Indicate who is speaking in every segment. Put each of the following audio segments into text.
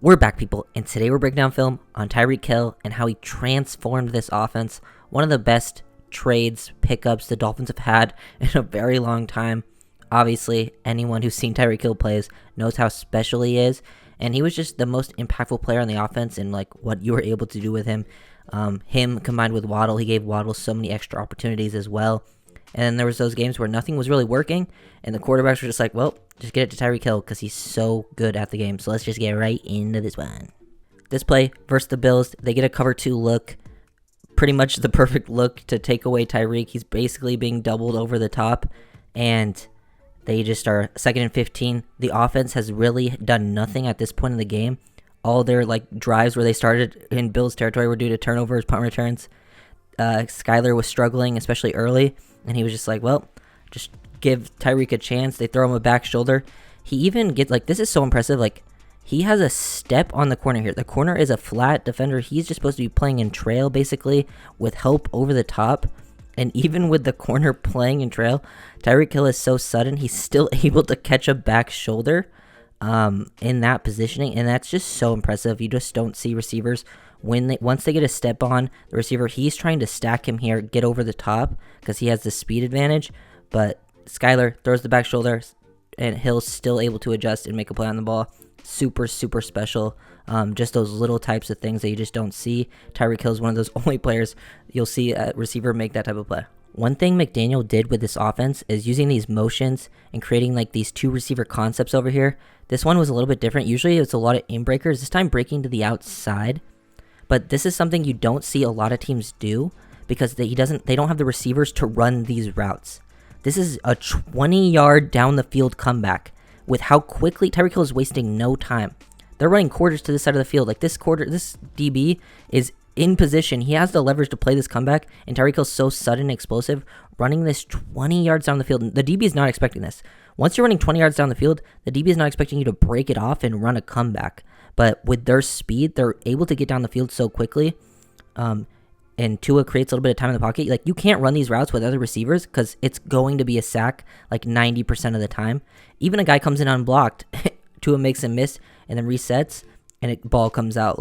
Speaker 1: We're back, people, and today we're breaking down film on Tyreek Hill and how he transformed this offense. One of the best trades, pickups the Dolphins have had in a very long time. Obviously, anyone who's seen Tyreek Hill plays knows how special he is, and he was just the most impactful player on the offense and like what you were able to do with him. Him combined with Waddle, he gave Waddle so many extra opportunities as well. And then there was those games where nothing was really working, and the quarterbacks were just like, well, just get it to Tyreek Hill because he's so good at the game. So let's just get right into this one. This play versus the Bills, they get a cover 2 look. Pretty much the perfect look to take away Tyreek. He's basically being doubled over the top, and they just are 2nd and 15. The offense has really done nothing at this point in the game. All their drives where they started in Bills territory were due to turnovers, punt returns. Skyler was struggling, especially early, and he was just like, well, just give Tyreek a chance. They throw him a back shoulder. He even gets, this is so impressive, he has a step on the corner here. The corner is a flat defender. He's just supposed to be playing in trail, basically, with help over the top. And even with the corner playing in trail, Tyreek Hill is so sudden, he's still able to catch a back shoulder in that positioning, and that's just so impressive. You just don't see receivers once they get a step on the receiver. He's trying to stack him here, get over the top because he has the speed advantage, but Skyler throws the back shoulder, and Hill's still able to adjust and make a play on the ball. Super special. Just those little types of things that you just don't see. Tyreek Hill is one of those only players you'll see a receiver make that type of play. One thing McDaniel did with this offense is using these motions and creating these 2 receiver concepts over here. This one was a little bit different. Usually it's a lot of in breakers. This time breaking to the outside. But this is something you don't see a lot of teams do because they don't have the receivers to run these routes. This is a 20-yard down the field comeback with how quickly Tyreek Hill is wasting no time. They're running quarters to this side of the field. This DB is in position. He has the leverage to play this comeback, and Tyreek Hill's so sudden and explosive, running this 20 yards down the field. The DB is not expecting this. Once you're running 20 yards down the field, the DB is not expecting you to break it off and run a comeback. But with their speed, they're able to get down the field so quickly. And Tua creates a little bit of time in the pocket. You can't run these routes with other receivers because it's going to be a sack 90% of the time. Even a guy comes in unblocked, Tua makes him miss and then resets, and a ball comes out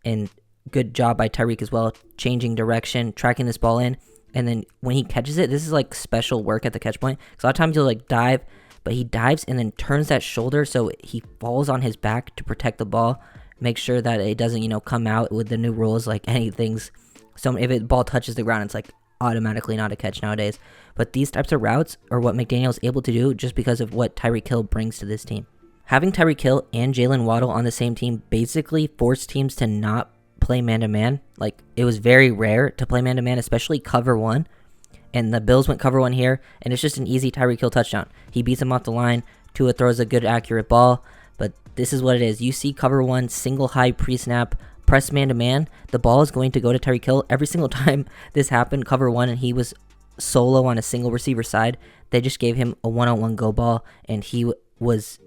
Speaker 1: and good job by Tyreek as well, changing direction, tracking this ball in, and then when he catches it, this is special work at the catch point. Because a lot of times he'll dive, but he dives and then turns that shoulder so he falls on his back to protect the ball, make sure that it doesn't come out with the new rules anything's. So if the ball touches the ground, it's automatically not a catch nowadays. But these types of routes are what McDaniel is able to do just because of what Tyreek Hill brings to this team. Having Tyreek Hill and Jalen Waddle on the same team basically forced teams to not play man-to-man. It was very rare to play man-to-man, especially cover 1. And the Bills went cover 1 here, and it's just an easy Tyreek Hill touchdown. He beats him off the line. Tua throws a good, accurate ball. But this is what it is. You see cover 1, single high pre-snap, press man-to-man, the ball is going to go to Tyreek Hill. Every single time this happened, cover 1, and he was solo on a single receiver side, they just gave him a one-on-one go ball, and he was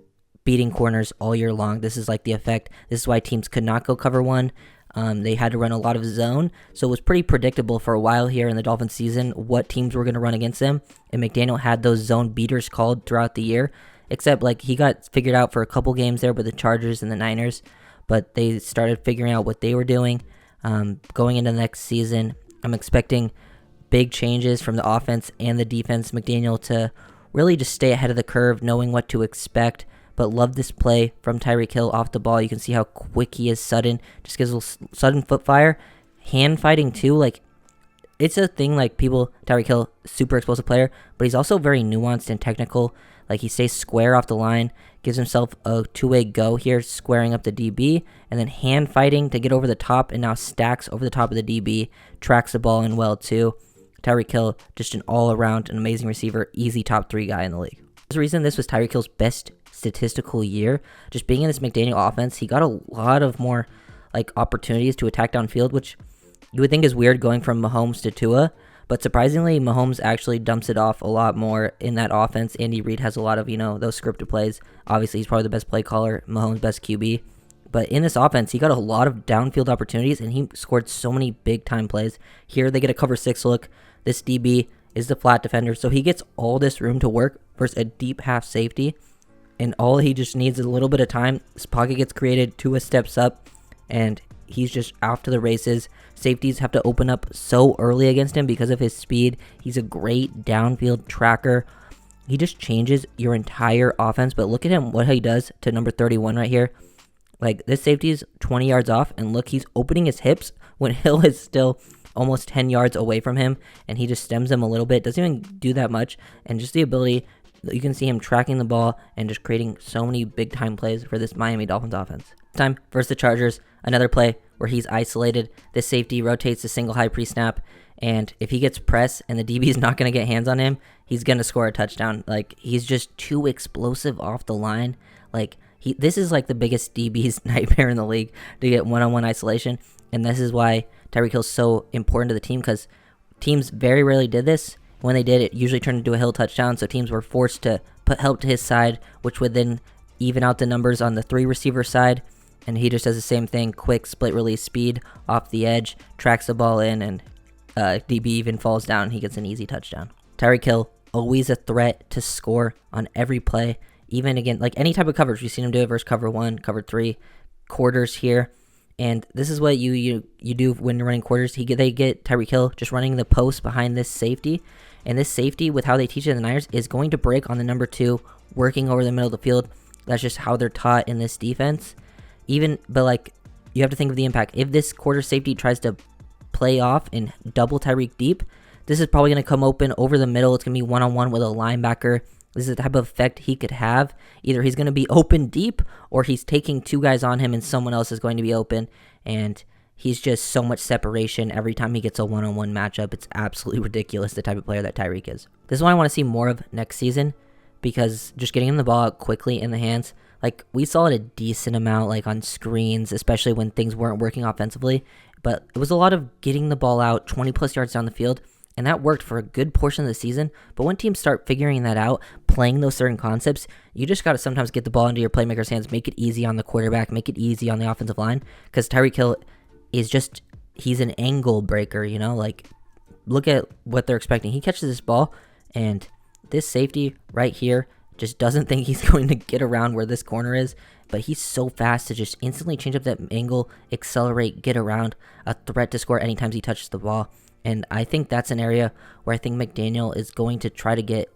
Speaker 1: beating corners all year long. This is the effect. This is why teams could not go cover 1. They had to run a lot of zone, so it was pretty predictable for a while here in the Dolphins season what teams were going to run against them, and McDaniel had those zone beaters called throughout the year, except he got figured out for a couple games there with the Chargers and the Niners. But they started figuring out what they were doing. Going into the next season, I'm expecting big changes from the offense and the defense. McDaniel to really just stay ahead of the curve, knowing what to expect. But love this play from Tyreek Hill off the ball. You can see how quick he is, sudden. Just gives a little sudden foot fire. Hand fighting too. It's a thing Tyreek Hill, super explosive player, but he's also very nuanced and technical. He stays square off the line, gives himself a 2-way go here, squaring up the DB, and then hand fighting to get over the top, and now stacks over the top of the DB, tracks the ball in well too. Tyreek Hill, just an all-around, an amazing receiver, easy top 3 guy in the league. There's a reason this was Tyreek Hill's best statistical year. Just being in this McDaniel offense, he got a lot of more opportunities to attack downfield, which you would think is weird going from Mahomes to Tua. But surprisingly, Mahomes actually dumps it off a lot more in that offense. Andy Reid has a lot of, those scripted plays. Obviously, he's probably the best play caller, Mahomes' best QB. But in this offense, he got a lot of downfield opportunities, and he scored so many big-time plays. Here, they get a cover 6 look. This DB is the flat defender, so he gets all this room to work versus a deep half safety. And all he just needs is a little bit of time. His pocket gets created, Tua steps up, and he's just off to the races. Safeties have to open up so early against him because of his speed. He's a great downfield tracker. He just changes your entire offense. But look at him, what he does to number 31 right here. Like, this safety is 20 yards off, and look, he's opening his hips when Hill is still almost 10 yards away from him, and he just stems him a little bit. Doesn't even do that much, and just the ability, you can see him tracking the ball and just creating so many big-time plays for this Miami Dolphins offense. Time versus the Chargers, another play where he's isolated. This safety rotates to single high pre-snap, and if he gets pressed and the DB is not going to get hands on him, he's going to score a touchdown. Like, he's just too explosive off the line. Like, this is like the biggest DB's nightmare in the league to get one-on-one isolation, and this is why Tyreek Hill is so important to the team, because teams very rarely did this. When they did, it usually turned into a Hill touchdown, so teams were forced to put help to his side, which would then even out the numbers on the 3 receiver side, and he just does the same thing, quick split release speed off the edge, tracks the ball in, and DB even falls down, he gets an easy touchdown. Tyreek Hill, always a threat to score on every play, even again, like any type of coverage. We've seen him do it versus cover 1, cover 3, quarters here. And this is what you do when you're running quarters. They get Tyreek Hill just running the post behind this safety. And this safety, with how they teach it in the Niners, is going to break on the number 2, working over the middle of the field. That's just how they're taught in this defense. But like, you have to think of the impact. If this quarter safety tries to play off and double Tyreek deep, this is probably going to come open over the middle. It's going to be one-on-one with a linebacker. This is the type of effect he could have. Either he's going to be open deep, or he's taking 2 guys on him and someone else is going to be open. And he's just so much separation every time he gets a one-on-one matchup. It's absolutely ridiculous, the type of player that Tyreek is. This is what I want to see more of next season, because just getting him the ball out quickly in the hands, like, we saw it a decent amount, like on screens, especially when things weren't working offensively. But it was a lot of getting the ball out 20 plus yards down the field. And that worked for a good portion of the season. But when teams start figuring that out, playing those certain concepts, you just got to sometimes get the ball into your playmakers' hands, make it easy on the quarterback, make it easy on the offensive line. Because Tyreek Hill is just, he's an angle breaker, you know? Like, look at what they're expecting. He catches this ball, and this safety right here just doesn't think he's going to get around where this corner is. But he's so fast to just instantly change up that angle, accelerate, get around, a threat to score anytime he touches the ball. And I think that's an area where I think McDaniel is going to try to get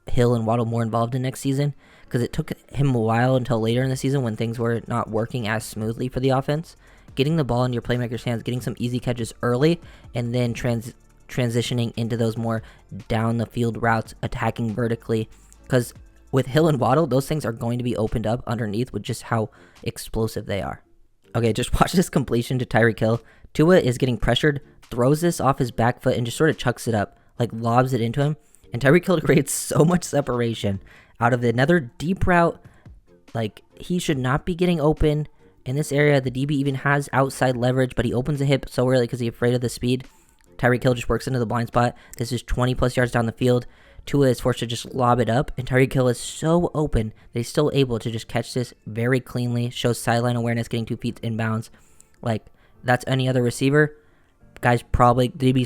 Speaker 1: Hill and Waddle more involved in next season, because it took him a while until later in the season when things were not working as smoothly for the offense. Getting the ball in your playmakers' hands, getting some easy catches early, and then transitioning into those more down the field routes, attacking vertically. Because with Hill and Waddle, those things are going to be opened up underneath with just how explosive they are. Okay, just watch this completion to Tyreek Hill. Tua is getting pressured, throws this off his back foot, and just sort of chucks it up, like lobs it into him. And Tyreek Hill creates so much separation out of another deep route. Like, he should not be getting open in this area. The DB even has outside leverage, but he opens the hip so early because he's afraid of the speed. Tyreek Hill just works into the blind spot. This is 20 plus yards down the field. Tua is forced to just lob it up, and Tyreek Hill is so open that he's still able to just catch this very cleanly, shows sideline awareness, getting 2 feet inbounds. Like, that's any other receiver. DB's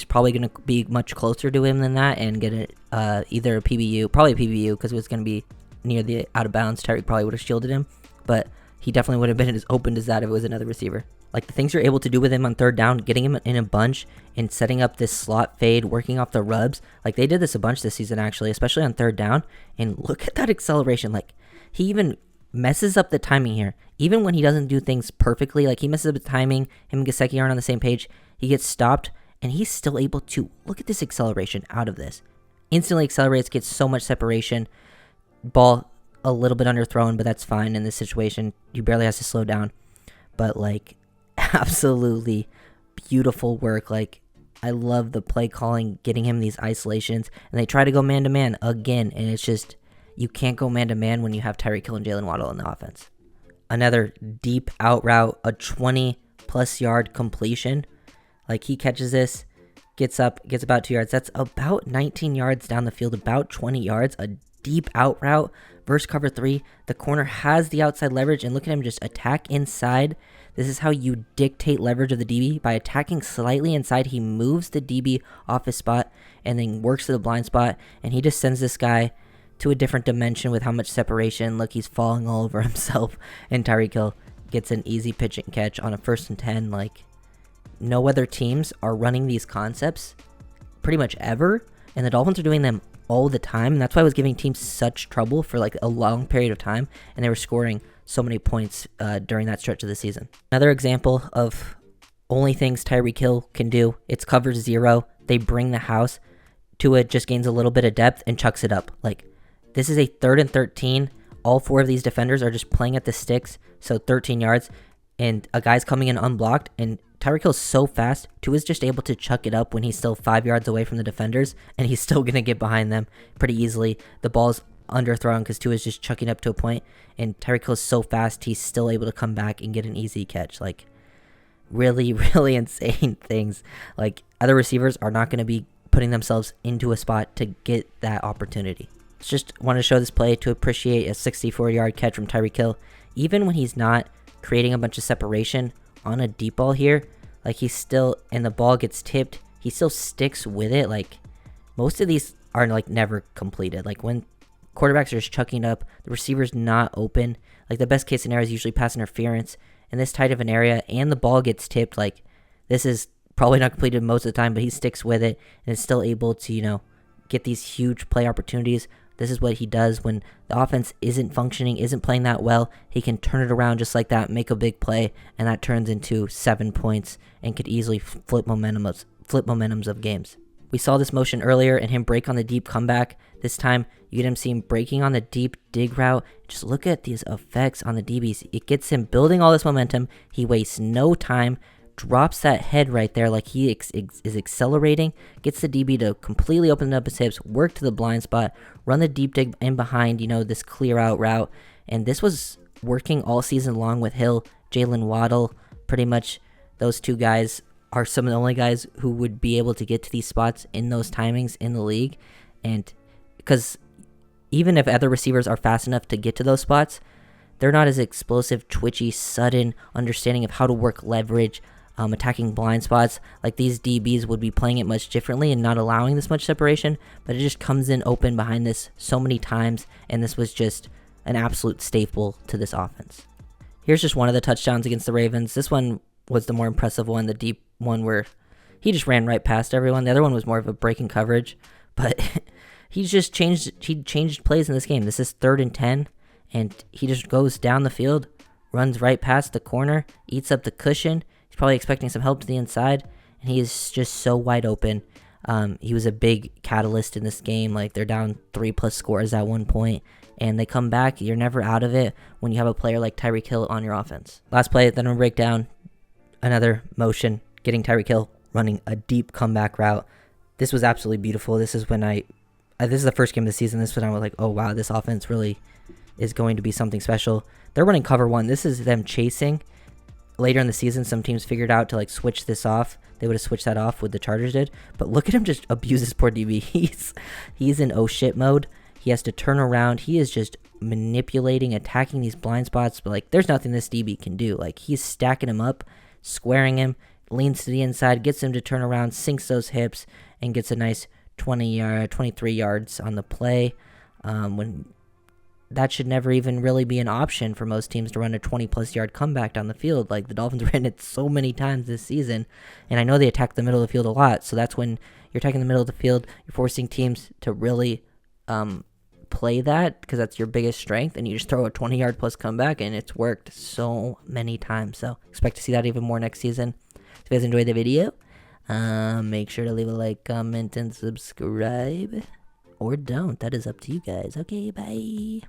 Speaker 1: probably going to be much closer to him than that and get it either a PBU, probably a PBU, because it was going to be near the out of bounds. Tyreek probably would have shielded him, but he definitely would have been as open as that if it was another receiver. Like, the things you're able to do with him on third down, getting him in a bunch and setting up this slot fade, working off the rubs. Like, they did this a bunch this season, actually, especially on third down. And look at that acceleration. Like, he even messes up the timing here. Even when he doesn't do things perfectly, like, he messes up the timing, him and Gesicki aren't on the same page. He gets stopped, and he's still able to, look at this acceleration out of this. Instantly accelerates, gets so much separation. Ball a little bit underthrown, but that's fine in this situation. He barely has to slow down. But, like, absolutely beautiful work. Like, I love the play calling, getting him these isolations, and they try to go man-to-man again, and it's just, you can't go man-to-man when you have Tyreek Hill and Jalen Waddle in the offense. Another deep out route, a 20-plus yard completion. Like, he catches this, gets up, gets about 2 yards. That's about 19 yards down the field, about 20 yards, a deep out route versus cover 3. The corner has the outside leverage, and look at him just attack inside. This is how you dictate leverage of the DB. By attacking slightly inside, he moves the DB off his spot and then works to the blind spot, and he just sends this guy to a different dimension with how much separation. Look, he's falling all over himself, and Tyreek Hill gets an easy pitch and catch on a 1st and 10. Like, no other teams are running these concepts pretty much ever, and the Dolphins are doing them all the time, and that's why I was giving teams such trouble for like a long period of time, and they were scoring so many points during that stretch of the season. Another example of only things Tyreek Hill can do, it's cover 0. They bring the house. Tua just gains a little bit of depth and chucks it up. Like, this is a 3rd and 13. All 4 of these defenders are just playing at the sticks, so 13 yards, and a guy's coming in unblocked, and Tyreek Hill's so fast, Tua's just able to chuck it up when he's still 5 yards away from the defenders, and he's still going to get behind them pretty easily. The ball's underthrown because Tua's just chucking up to a point, and Tyreek Hill's so fast, he's still able to come back and get an easy catch. Like, really, really insane things. Like, other receivers are not going to be putting themselves into a spot to get that opportunity. Just want to show this play to appreciate a 64-yard catch from Tyreek Hill. Even when he's not creating a bunch of separation on a deep ball here, like, he's still, and the ball gets tipped, he still sticks with it. Like, most of these are like never completed. Like, when quarterbacks are just chucking up, the receiver's not open. Like, the best case scenario is usually pass interference in this tight of an area, and the ball gets tipped. Like, this is probably not completed most of the time, but he sticks with it and is still able to, get these huge play opportunities. This is what he does when the offense isn't functioning, isn't playing that well. He can turn it around just like that, make a big play, and that turns into 7 points and could easily flip momentums of games. We saw this motion earlier and him break on the deep comeback. This time, you get him seeing breaking on the deep dig route. Just look at these effects on the DBs. It gets him building all this momentum. He wastes no time, drops that head right there like he is accelerating, gets the DB to completely open up his hips, work to the blind spot, run the deep dig in behind, this clear out route. And this was working all season long with Hill, Jalen Waddle. Pretty much those 2 guys are some of the only guys who would be able to get to these spots in those timings in the league. And because even if other receivers are fast enough to get to those spots, they're not as explosive, twitchy, sudden, understanding of how to work leverage, attacking blind spots. Like, these DBs would be playing it much differently and not allowing this much separation, but it just comes in open behind this so many times, and this was just an absolute staple to this offense. Here's just one of the touchdowns against the Ravens. This one was the more impressive one, the deep one where he just ran right past everyone. The other one was more of a breaking coverage, but he changed plays in this game. This is 3rd and 10, and he just goes down the field, runs right past the corner, eats up the cushion. He's probably expecting some help to the inside, and he is just so wide open. He was a big catalyst in this game. Like, they're down 3+ scores at one point, and they come back. You're never out of it when you have a player like Tyreek Hill on your offense. Last play, then I'm going to break down another motion, getting Tyreek Hill running a deep comeback route. This was absolutely beautiful. This is when this is the first game of the season. This is when I was like, oh wow, this offense really is going to be something special. They're running cover 1. This is them chasing. Later in the season, some teams figured out to switch this off. They would have switched that off what the Chargers did. But look at him just abuse this poor DB. He's in oh shit mode. He has to turn around. He is just manipulating, attacking these blind spots. But there's nothing this DB can do. He's stacking him up, squaring him, leans to the inside, gets him to turn around, sinks those hips, and gets a nice 23 yards on the play. When that should never even really be an option for most teams to run a 20+ yard comeback down the field. The Dolphins ran it so many times this season, and I know they attack the middle of the field a lot, so that's when you're attacking the middle of the field, you're forcing teams to really play that, because that's your biggest strength, and you just throw a 20-yard plus comeback, and it's worked so many times. So expect to see that even more next season. If you guys enjoyed the video, make sure to leave a like, comment, and subscribe. Or don't. That is up to you guys. Okay, bye.